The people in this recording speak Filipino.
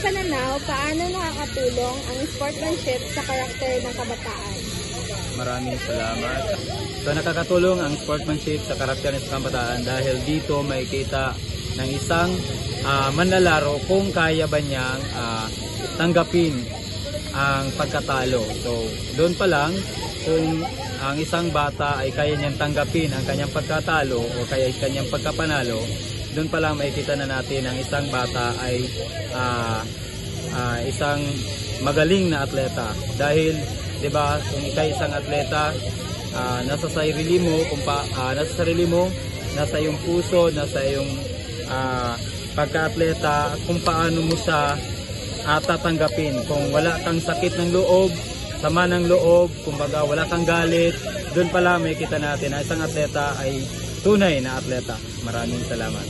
pananaw, paano nakakatulong ang sportsmanship sa karakter ng kabataan? Maraming salamat. So nakakatulong ang sportsmanship sa karakter ng kabataan dahil dito may kita ng isang manlalaro kung kaya ba niyang tanggapin ang pagkatalo. So doon pa lang kung ang isang bata ay kaya niyang tanggapin ang kanyang pagkatalo o kaya kanyang pagkapanalo, doon pa lang makikita na natin ang isang bata ay isang magaling na atleta. Dahil 'di ba, kung ikay isang atleta, nasa sarili mo, nasa iyong puso, nasa iyong pagka-atleta kung paano mo siya tatanggapin. Kung wala kang sakit ng loob, sama ng loob, kumbaga wala kang galit, doon pala may kita natin na isang atleta ay tunay na atleta. Maraming salamat.